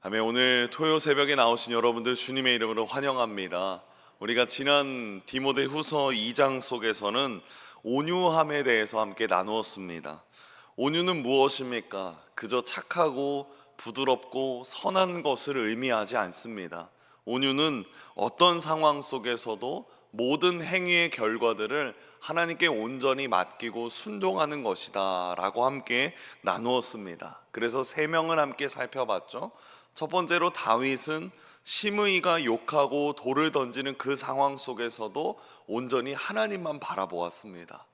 아멘. 오늘 토요 새벽에 나오신 여러분들 주님의 이름으로 환영합니다. 우리가 지난 디모데후서 2장 속에서는 온유함에 대해서 함께 나누었습니다. 온유는 무엇입니까? 그저 착하고 부드럽고 선한 것을 의미하지 않습니다. 온유는 어떤 상황 속에서도 모든 행위의 결과들을 하나님께 온전히 맡기고 순종하는 것이다 라고 함께 나누었습니다. 그래서 세 명을 함께 살펴봤죠. 첫 번째로 다윗은 시므이가 욕하고 돌을 던지는 그 상황 속에서도 온전히 하나님만 바라보았습니다.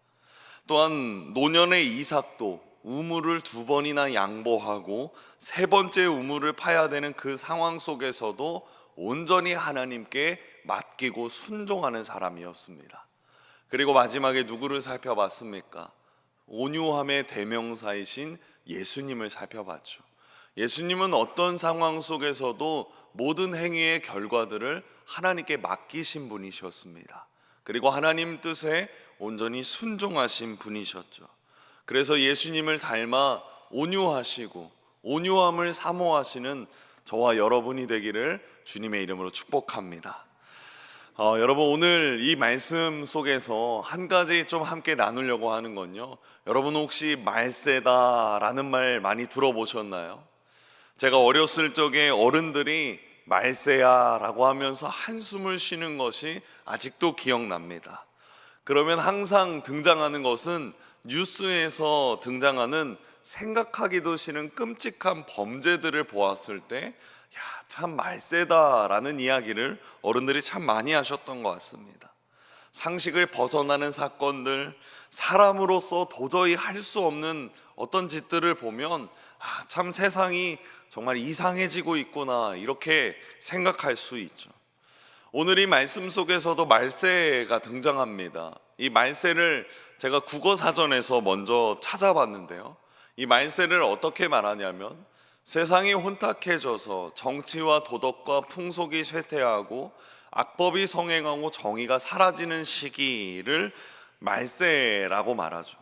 또한 노년의 이삭도 우물을 2번이나 양보하고 3번째 우물을 파야 되는 그 상황 속에서도 온전히 하나님께 맡기고 순종하는 사람이었습니다. 그리고 마지막에 누구를 살펴봤습니까? 온유함의 대명사이신 예수님을 살펴봤죠. 예수님은 어떤 상황 속에서도 모든 행위의 결과들을 하나님께 맡기신 분이셨습니다. 그리고 하나님 뜻에 온전히 순종하신 분이셨죠. 그래서 예수님을 닮아 온유하시고 온유함을 사모하시는 저와 여러분이 되기를 주님의 이름으로 축복합니다. 여러분, 오늘 이 말씀 속에서 한 가지 좀 함께 나누려고 하는 건요, 여러분 혹시 말세다라는 말 많이 들어보셨나요? 제가 어렸을 적에 어른들이 말세야 라고 하면서 한숨을 쉬는 것이 아직도 기억납니다. 그러면 항상 등장하는 것은 뉴스에서 등장하는 생각하기도 싫은 끔찍한 범죄들을 보았을 때 참 말세다라는 이야기를 어른들이 참 많이 하셨던 것 같습니다. 상식을 벗어나는 사건들, 사람으로서 도저히 할 수 없는 어떤 짓들을 보면 참 세상이 정말 이상해지고 있구나, 이렇게 생각할 수 있죠. 오늘 이 말씀 속에서도 말세가 등장합니다. 이 말세를 제가 국어사전에서 먼저 찾아봤는데요, 이 말세를 어떻게 말하냐면 세상이 혼탁해져서 정치와 도덕과 풍속이 쇠퇴하고 악법이 성행하고 정의가 사라지는 시기를 말세라고 말하죠.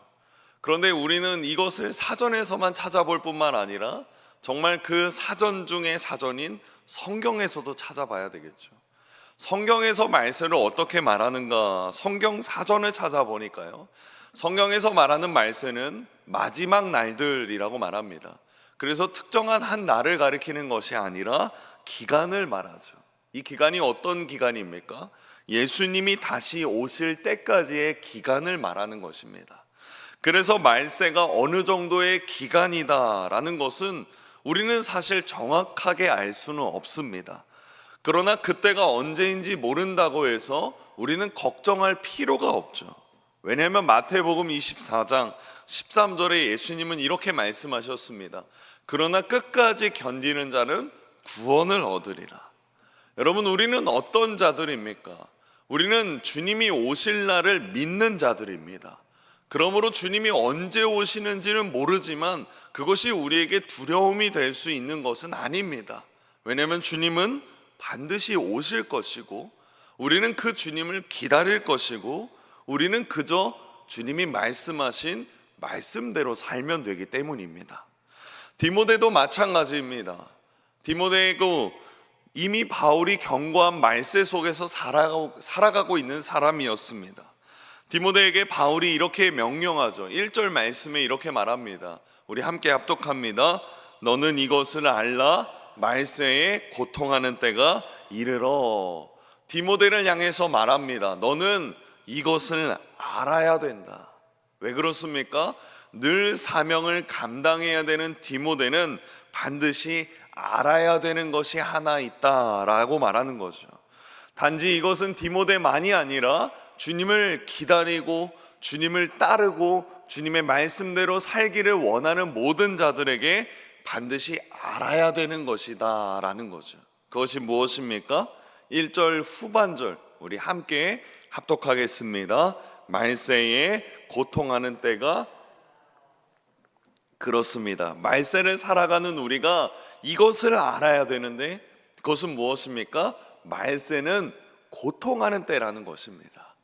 그런데 우리는 이것을 사전에서만 찾아볼 뿐만 아니라 정말 그 사전 중의 사전인 성경에서도 찾아봐야 되겠죠. 성경에서 말세를 어떻게 말하는가, 성경 사전을 찾아보니까요, 성경에서 말하는 말세는 마지막 날들이라고 말합니다. 그래서 특정한 한 날을 가리키는 것이 아니라 기간을 말하죠. 이 기간이 어떤 기간입니까? 예수님이 다시 오실 때까지의 기간을 말하는 것입니다. 그래서 말세가 어느 정도의 기간이다라는 것은 우리는 사실 정확하게 알 수는 없습니다. 그러나 그때가 언제인지 모른다고 해서 우리는 걱정할 필요가 없죠. 왜냐하면 마태복음 24장 13절에 예수님은 이렇게 말씀하셨습니다. 그러나 끝까지 견디는 자는 구원을 얻으리라. 여러분, 우리는 어떤 자들입니까? 우리는 주님이 오실 날을 믿는 자들입니다. 그러므로 주님이 언제 오시는지는 모르지만 그것이 우리에게 두려움이 될 수 있는 것은 아닙니다. 왜냐하면 주님은 반드시 오실 것이고 우리는 그 주님을 기다릴 것이고 우리는 그저 주님이 말씀하신 말씀대로 살면 되기 때문입니다. 디모데도 마찬가지입니다. 디모데도 이미 바울이 경고한 말세 속에서 살아가고 있는 사람이었습니다. 디모데에게 바울이 이렇게 명령하죠. 1절 말씀에 이렇게 말합니다. 우리 함께 합독합니다. 너는 이것을 알라, 말세에 고통하는 때가 이르러. 디모데를 향해서 말합니다. 너는 이것을 알아야 된다. 왜 그렇습니까? 늘 사명을 감당해야 되는 디모데는 반드시 알아야 되는 것이 하나 있다라고 말하는 거죠. 단지 이것은 디모데만이 아니라 주님을 기다리고 주님을 따르고 주님의 말씀대로 살기를 원하는 모든 자들에게 반드시 알아야 되는 것이다 라는 거죠. 그것이 무엇입니까? 1절 후반절 우리 함께 합독하겠습니다. 말세에 고통하는 때가 그렇습니다. 말세를 살아가는 우리가 이것을 알아야 되는데 그것은 무엇입니까? 말세는 고통하는 때라는 것입니다.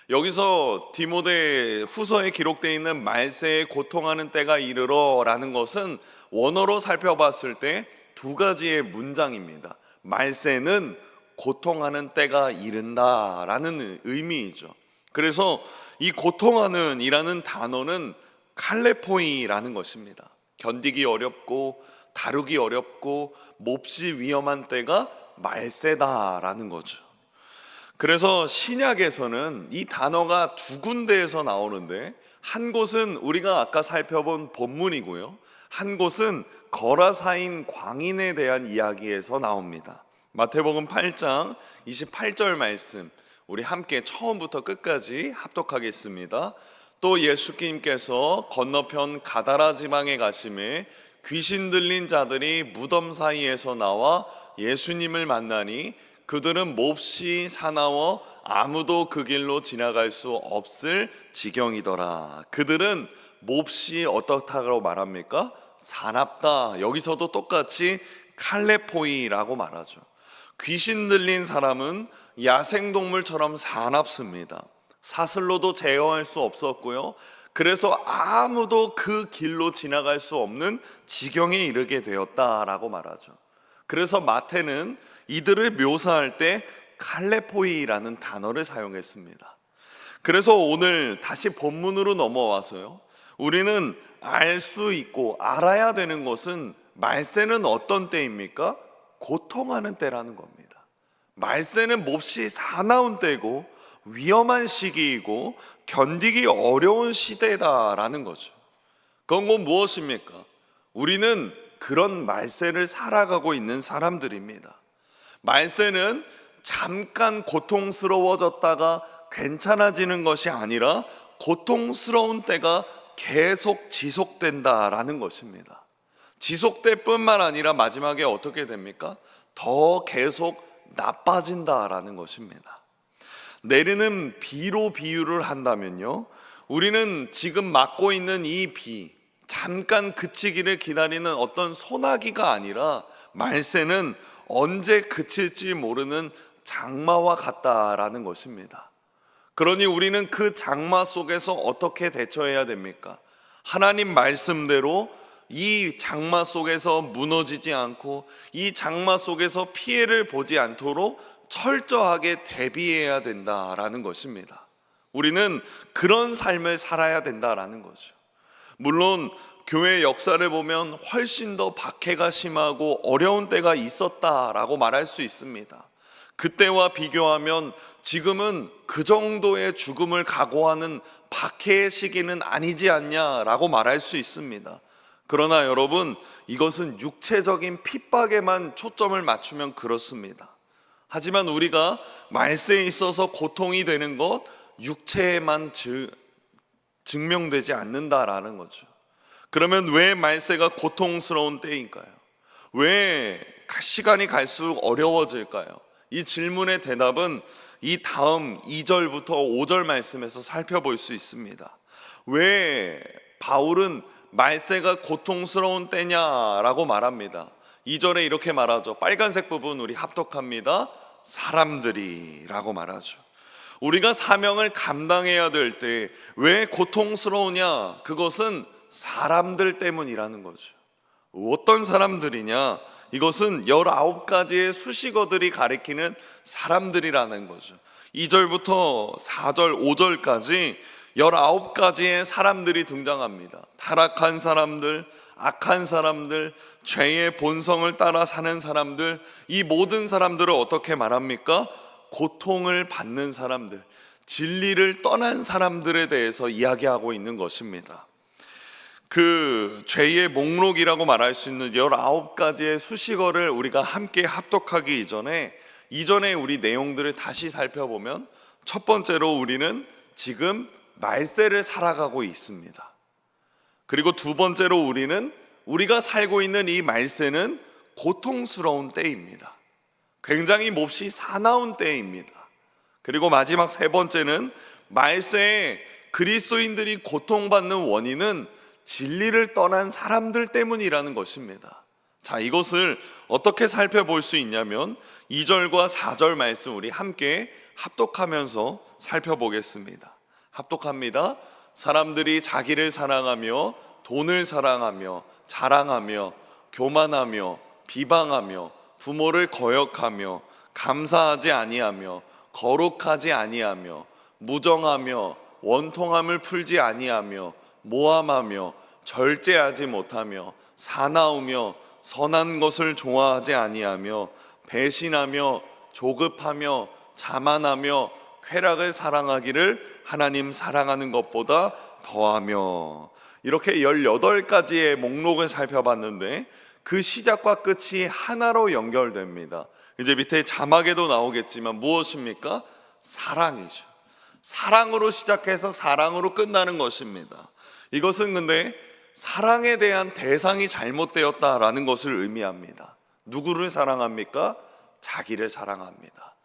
여기서 디모데 후서에 기록되어 있는 말세에 고통하는 때가 이르러 라는 것은 원어로 살펴봤을 때 두 가지의 문장입니다. 말세는 고통하는 때가 이른다라는 의미이죠. 그래서 이 고통하는 이라는 단어는 칼레포이라는 것입니다. 견디기 어렵고 다루기 어렵고 몹시 위험한 때가 말세다라는 거죠. 그래서 신약에서는 이 단어가 두 군데에서 나오는데, 한 곳은 우리가 아까 살펴본 본문이고요, 한 곳은 거라사인 광인에 대한 이야기에서 나옵니다. 마태복음 8장 28절 말씀, 우리 함께 처음부터 끝까지 합독하겠습니다. 또 예수님께서 건너편 가다라 지방에 가심에 귀신 들린 자들이 무덤 사이에서 나와 예수님을 만나니 그들은 몹시 사나워 아무도 그 길로 지나갈 수 없을 지경이더라. 그들은 몹시 어떻다고 말합니까? 사납다. 여기서도 똑같이 칼레포이라고 말하죠. 귀신 들린 사람은 야생동물처럼 사납습니다. 사슬로도 제어할 수 없었고요, 그래서 아무도 그 길로 지나갈 수 없는 지경에 이르게 되었다라고 말하죠. 그래서 마태는 이들을 묘사할 때 칼레포이라는 단어를 사용했습니다. 그래서 오늘 다시 본문으로 넘어와서요, 우리는 알 수 있고 알아야 되는 것은 말세는 어떤 때입니까? 고통하는 때라는 겁니다. 말세는 몹시 사나운 때고 위험한 시기이고 견디기 어려운 시대다라는 거죠. 그건 곧 무엇입니까? 우리는 그런 말세를 살아가고 있는 사람들입니다. 말세는 잠깐 고통스러워졌다가 괜찮아지는 것이 아니라 고통스러운 때가 계속 지속된다라는 것입니다. 지속될 뿐만 아니라 마지막에 어떻게 됩니까? 더 계속 나빠진다라는 것입니다. 내리는 비로 비유를 한다면요, 우리는 지금 맞고 있는 이 비, 잠깐 그치기를 기다리는 어떤 소나기가 아니라 말세는 언제 그칠지 모르는 장마와 같다라는 것입니다. 그러니 우리는 그 장마 속에서 어떻게 대처해야 됩니까? 하나님 말씀대로 이 장마 속에서 무너지지 않고 이 장마 속에서 피해를 보지 않도록 철저하게 대비해야 된다라는 것입니다. 우리는 그런 삶을 살아야 된다라는 거죠. 물론 교회 역사를 보면 훨씬 더 박해가 심하고 어려운 때가 있었다라고 말할 수 있습니다. 그때와 비교하면 지금은 그 정도의 죽음을 각오하는 박해의 시기는 아니지 않냐라고 말할 수 있습니다. 그러나 여러분, 이것은 육체적인 핍박에만 초점을 맞추면 그렇습니다. 하지만 우리가 말세에 있어서 고통이 되는 것, 육체에만 증명되지 않는다라는 거죠. 그러면 왜 말세가 고통스러운 때인가요? 왜 시간이 갈수록 어려워질까요? 이 질문의 대답은 이 다음 2절부터 5절 말씀에서 살펴볼 수 있습니다. 왜 바울은 말세가 고통스러운 때냐라고 말합니다. 2절에 이렇게 말하죠. 빨간색 부분 우리 합독합니다. 사람들이라고 말하죠. 우리가 사명을 감당해야 될 때 왜 고통스러우냐? 그것은 사람들 때문이라는 거죠. 어떤 사람들이냐? 이것은 19가지의 수식어들이 가리키는 사람들이라는 거죠. 2절부터 4절, 5절까지 19가지의 사람들이 등장합니다. 타락한 사람들, 악한 사람들, 죄의 본성을 따라 사는 사람들, 이 모든 사람들을 어떻게 말합니까? 고통을 받는 사람들, 진리를 떠난 사람들에 대해서 이야기하고 있는 것입니다. 그 죄의 목록이라고 말할 수 있는 19가지의 수식어를 우리가 함께 합독하기 이전에 우리 내용들을 다시 살펴보면, 첫 번째로 우리는 지금 말세를 살아가고 있습니다. 그리고 두 번째로 우리가 살고 있는 이 말세는 고통스러운 때입니다. 굉장히 몹시 사나운 때입니다. 그리고 마지막 세 번째는 말세에 그리스도인들이 고통받는 원인은 진리를 떠난 사람들 때문이라는 것입니다. 자, 이것을 어떻게 살펴볼 수 있냐면 2절과 4절 말씀 우리 함께 합독하면서 살펴보겠습니다. 합독합니다. 사람들이 자기를 사랑하며 돈을 사랑하며 자랑하며 교만하며 비방하며 부모를 거역하며 감사하지 아니하며 거룩하지 아니하며 무정하며 원통함을 풀지 아니하며 모함하며 절제하지 못하며 사나우며 선한 것을 좋아하지 아니하며 배신하며 조급하며 자만하며 쾌락을 사랑하기를 하나님 사랑하는 것보다 더하며. 이렇게 18가지의 목록을 살펴봤는데 그 시작과 끝이 하나로 연결됩니다. 이제 밑에 자막에도 나오겠지만 무엇입니까? 사랑이죠. 사랑으로 시작해서 사랑으로 끝나는 것입니다. 이것은 근데 사랑에 대한 대상이 잘못되었다라는 것을 의미합니다. 누구를 사랑합니까? 자기를 사랑합니다.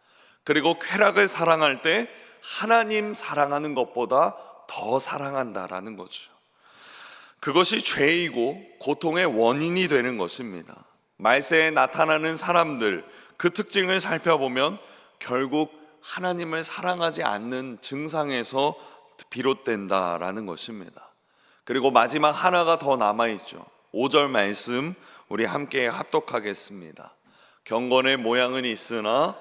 그리고 쾌락을 사랑할 때 하나님 사랑하는 것보다 더 사랑한다라는 거죠. 그것이 죄이고 고통의 원인이 되는 것입니다. 말세에 나타나는 사람들, 그 특징을 살펴보면 결국 하나님을 사랑하지 않는 증상에서 비롯된다라는 것입니다. 그리고 마지막 하나가 더 남아있죠. 5절 말씀 우리 함께 합독하겠습니다. 경건의 모양은 있으나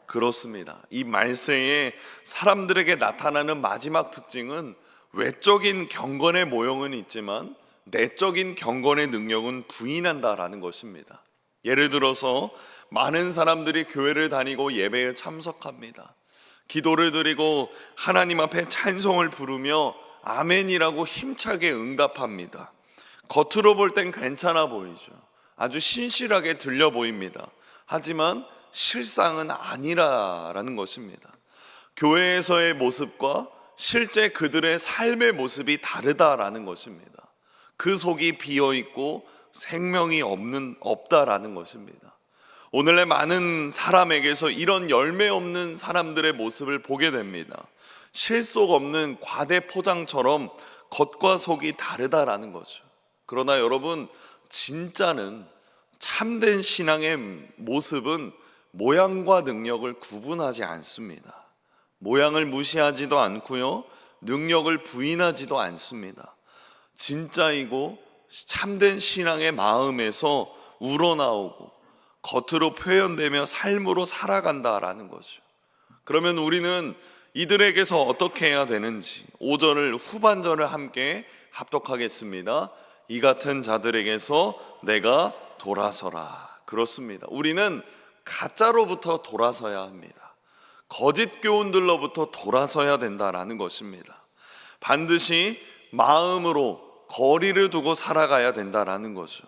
그렇습니다. 이 말세에 사람들에게 나타나는 마지막 특징은 외적인 경건의 모형은 있지만 내적인 경건의 능력은 부인한다라는 것입니다. 예를 들어서 많은 사람들이 교회를 다니고 예배에 참석합니다. 기도를 드리고 하나님 앞에 찬송을 부르며 아멘이라고 힘차게 응답합니다. 겉으로 볼 땐 괜찮아 보이죠. 아주 신실하게 들려 보입니다. 하지만 실상은 아니라라는 것입니다. 교회에서의 모습과 실제 그들의 삶의 모습이 다르다라는 것입니다. 그 속이 비어있고 생명이 없다라는 것입니다. 오늘날 많은 사람에게서 이런 열매 없는 사람들의 모습을 보게 됩니다. 실속 없는 과대 포장처럼 겉과 속이 다르다라는 거죠. 그러나 여러분, 진짜는 참된 신앙의 모습은 모양과 능력을 구분하지 않습니다. 모양을 무시하지도 않고요, 능력을 부인하지도 않습니다. 진짜이고 참된 신앙의 마음에서 우러나오고 겉으로 표현되며 삶으로 살아간다라는 거죠. 그러면 우리는 이들에게서 어떻게 해야 되는지 5절을 후반절을 함께 합독하겠습니다. 이 같은 자들에게서 내가 돌아서라. 그렇습니다. 우리는 가짜로부터 돌아서야 합니다. 거짓 교훈들로부터 돌아서야 된다라는 것입니다. 반드시 마음으로 거리를 두고 살아가야 된다라는 거죠.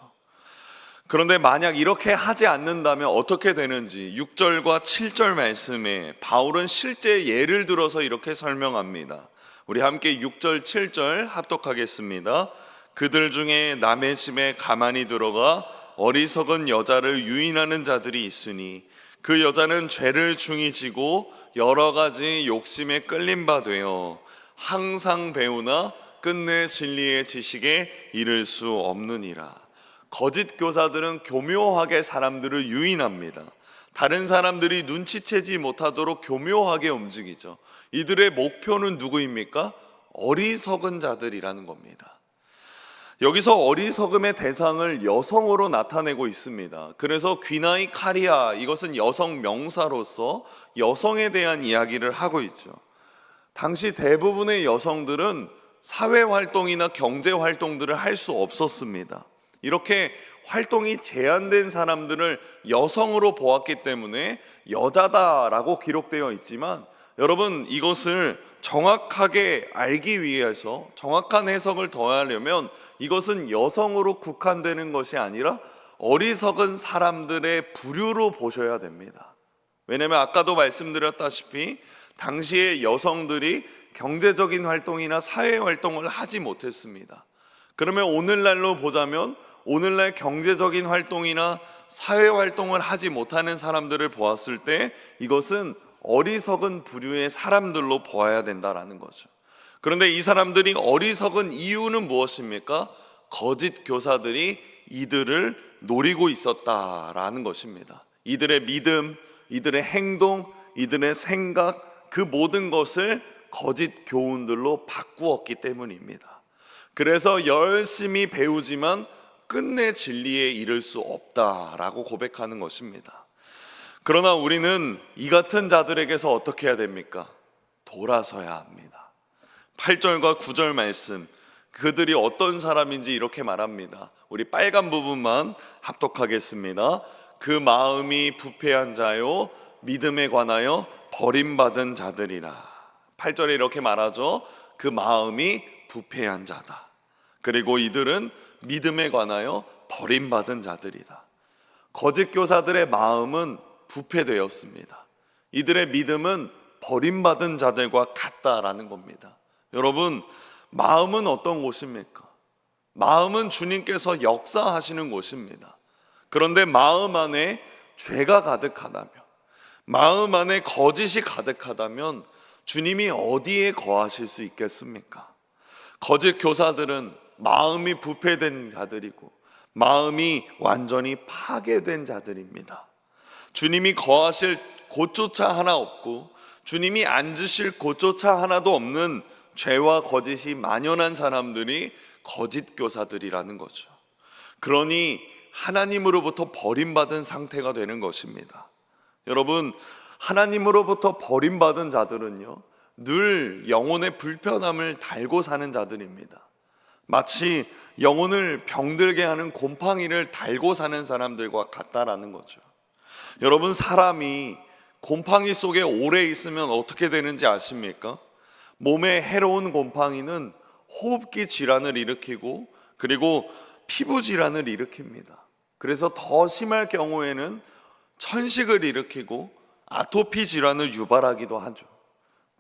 그런데 만약 이렇게 하지 않는다면 어떻게 되는지 6절과 7절 말씀에 바울은 실제 예를 들어서 이렇게 설명합니다. 우리 함께 6절 7절 합독하겠습니다. 그들 중에 남의 집에 가만히 들어가 어리석은 여자를 유인하는 자들이 있으니 그 여자는 죄를 중히 지고 여러 가지 욕심에 끌린 바 되어 항상 배우나 끝내 진리의 지식에 이를 수 없느니라. 거짓 교사들은 교묘하게 사람들을 유인합니다. 다른 사람들이 눈치채지 못하도록 교묘하게 움직이죠. 이들의 목표는 누구입니까? 어리석은 자들이라는 겁니다. 여기서 어리석음의 대상을 여성으로 나타내고 있습니다. 그래서 귀나이 카리아, 이것은 여성 명사로서 여성에 대한 이야기를 하고 있죠. 당시 대부분의 여성들은 사회활동이나 경제활동들을 할 수 없었습니다. 이렇게 활동이 제한된 사람들을 여성으로 보았기 때문에 여자다라고 기록되어 있지만, 여러분, 이것을 정확하게 알기 위해서 정확한 해석을 더하려면 이것은 여성으로 국한되는 것이 아니라 어리석은 사람들의 부류로 보셔야 됩니다. 왜냐하면 아까도 말씀드렸다시피 당시에 여성들이 경제적인 활동이나 사회 활동을 하지 못했습니다. 그러면 오늘날로 보자면 오늘날 경제적인 활동이나 사회 활동을 하지 못하는 사람들을 보았을 때 이것은 어리석은 부류의 사람들로 보아야 된다라는 거죠. 그런데 이 사람들이 어리석은 이유는 무엇입니까? 거짓 교사들이 이들을 노리고 있었다라는 것입니다. 이들의 믿음, 이들의 행동, 이들의 생각, 그 모든 것을 거짓 교훈들로 바꾸었기 때문입니다. 그래서 열심히 배우지만 끝내 진리에 이를 수 없다라고 고백하는 것입니다. 그러나 우리는 이 같은 자들에게서 어떻게 해야 됩니까? 돌아서야 합니다. 8절과 9절 말씀, 그들이 어떤 사람인지 이렇게 말합니다. 우리 빨간 부분만 합독하겠습니다. 그 마음이 부패한 자요 믿음에 관하여 버림받은 자들이라. 8절에 이렇게 말하죠. 그 마음이 부패한 자다. 그리고 이들은 믿음에 관하여 버림받은 자들이다. 거짓 교사들의 마음은 부패되었습니다. 이들의 믿음은 버림받은 자들과 같다라는 겁니다. 여러분, 마음은 어떤 곳입니까? 마음은 주님께서 역사하시는 곳입니다. 그런데 마음 안에 죄가 가득하다면, 마음 안에 거짓이 가득하다면 주님이 어디에 거하실 수 있겠습니까? 거짓 교사들은 마음이 부패된 자들이고 마음이 완전히 파괴된 자들입니다. 주님이 거하실 곳조차 하나 없고 주님이 앉으실 곳조차 하나도 없는 죄와 거짓이 만연한 사람들이 거짓 교사들이라는 거죠. 그러니 하나님으로부터 버림받은 상태가 되는 것입니다. 여러분, 하나님으로부터 버림받은 자들은요, 늘 영혼의 불편함을 달고 사는 자들입니다. 마치 영혼을 병들게 하는 곰팡이를 달고 사는 사람들과 같다라는 거죠. 여러분, 사람이 곰팡이 속에 오래 있으면 어떻게 되는지 아십니까? 몸에 해로운 곰팡이는 호흡기 질환을 일으키고 그리고 피부 질환을 일으킵니다. 그래서 더 심할 경우에는 천식을 일으키고 아토피 질환을 유발하기도 하죠.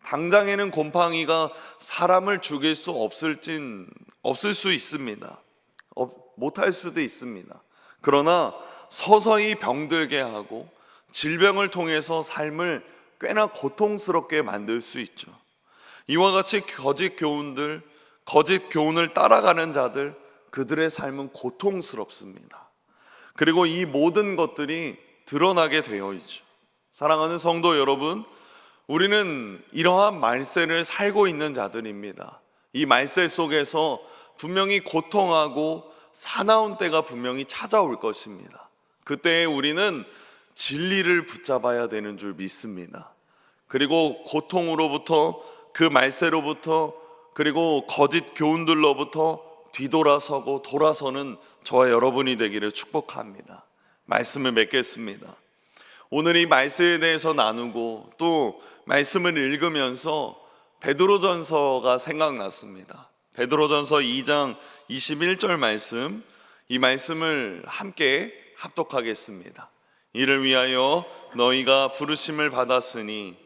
당장에는 곰팡이가 사람을 죽일 수 없을 수 있습니다. 못할 수도 있습니다. 그러나 서서히 병들게 하고 질병을 통해서 삶을 꽤나 고통스럽게 만들 수 있죠. 이와 같이 거짓 교훈을 따라가는 자들, 그들의 삶은 고통스럽습니다. 그리고 이 모든 것들이 드러나게 되어 있죠. 사랑하는 성도 여러분, 우리는 이러한 말세를 살고 있는 자들입니다. 이 말세 속에서 분명히 고통하고 사나운 때가 분명히 찾아올 것입니다. 그때에 우리는 진리를 붙잡아야 되는 줄 믿습니다. 그리고 고통으로부터, 그 말세로부터, 그리고 거짓 교훈들로부터 뒤돌아서고 돌아서는 저와 여러분이 되기를 축복합니다. 말씀을 맺겠습니다. 오늘 이 말씀에 대해서 나누고 또 말씀을 읽으면서 베드로전서가 생각났습니다. 베드로전서 2장 21절 말씀, 이 말씀을 함께 합독하겠습니다. 이를 위하여 너희가 부르심을 받았으니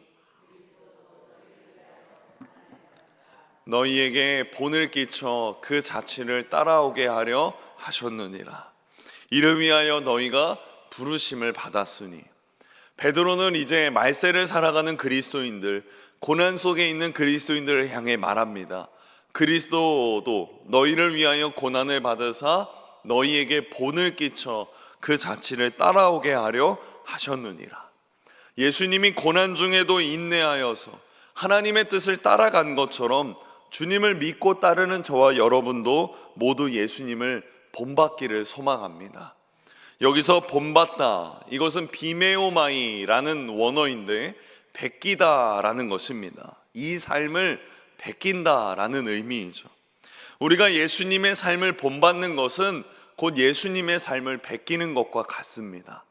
너희에게 본을 끼쳐 그 자취를 따라오게 하려 하셨느니라. 이를 위하여 너희가 부르심을 받았으니, 베드로는 이제 말세를 살아가는 그리스도인들, 고난 속에 있는 그리스도인들을 향해 말합니다. 그리스도도 너희를 위하여 고난을 받으사 너희에게 본을 끼쳐 그 자취를 따라오게 하려 하셨느니라. 예수님이 고난 중에도 인내하여서 하나님의 뜻을 따라간 것처럼 주님을 믿고 따르는 저와 여러분도 모두 예수님을 본받기를 소망합니다. 여기서 본받다, 이것은 비메오마이라는 원어인데 베끼다라는 것입니다. 이 삶을 베낀다라는 의미이죠. 우리가 예수님의 삶을 본받는 것은 곧 예수님의 삶을 베끼는 것과 같습니다.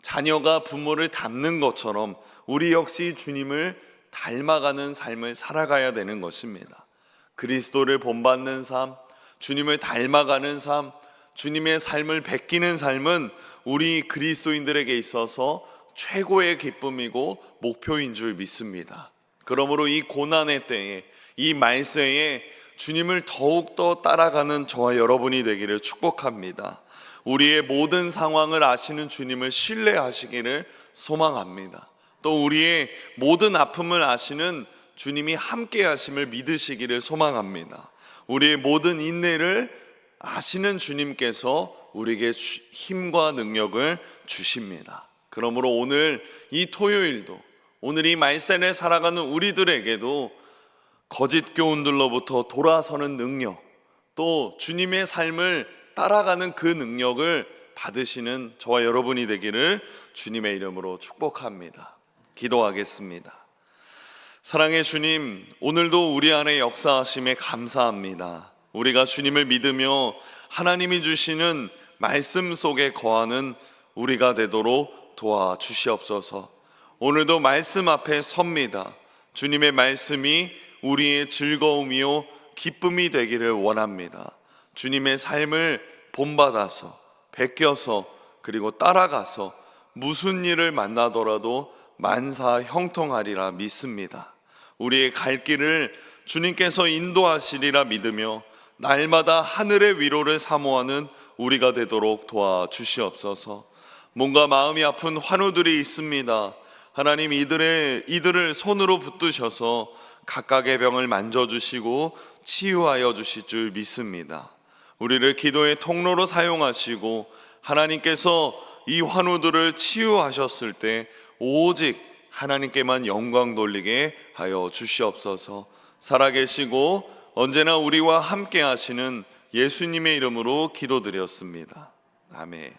자녀가 부모를 닮는 것처럼 우리 역시 주님을 닮아가는 삶을 살아가야 되는 것입니다. 그리스도를 본받는 삶, 주님을 닮아가는 삶, 주님의 삶을 베끼는 삶은 우리 그리스도인들에게 있어서 최고의 기쁨이고 목표인 줄 믿습니다. 그러므로 이 고난의 때에, 이 말세에 주님을 더욱더 따라가는 저와 여러분이 되기를 축복합니다. 우리의 모든 상황을 아시는 주님을 신뢰하시기를 소망합니다. 또 우리의 모든 아픔을 아시는 주님이 함께 하심을 믿으시기를 소망합니다. 우리의 모든 인내를 아시는 주님께서 우리에게 힘과 능력을 주십니다. 그러므로 오늘 이 토요일도, 오늘 이 말세를 살아가는 우리들에게도 거짓 교훈들로부터 돌아서는 능력, 또 주님의 삶을 따라가는 그 능력을 받으시는 저와 여러분이 되기를 주님의 이름으로 축복합니다. 기도하겠습니다. 사랑의 주님, 오늘도 우리 안에 역사하심에 감사합니다. 우리가 주님을 믿으며 하나님이 주시는 말씀 속에 거하는 우리가 되도록 도와주시옵소서. 오늘도 말씀 앞에 섭니다. 주님의 말씀이 우리의 즐거움이요 기쁨이 되기를 원합니다. 주님의 삶을 본받아서 베껴서 그리고 따라가서 무슨 일을 만나더라도 만사 형통하리라 믿습니다. 우리의 갈 길을 주님께서 인도하시리라 믿으며 날마다 하늘의 위로를 사모하는 우리가 되도록 도와주시옵소서. 뭔가 마음이 아픈 환우들이 있습니다. 하나님, 이들을 손으로 붙드셔서 각각의 병을 만져주시고 치유하여 주실 줄 믿습니다. 우리를 기도의 통로로 사용하시고 하나님께서 이 환우들을 치유하셨을 때 오직 하나님께만 영광 돌리게 하여 주시옵소서. 살아계시고 언제나 우리와 함께 하시는 예수님의 이름으로 기도드렸습니다. 아멘.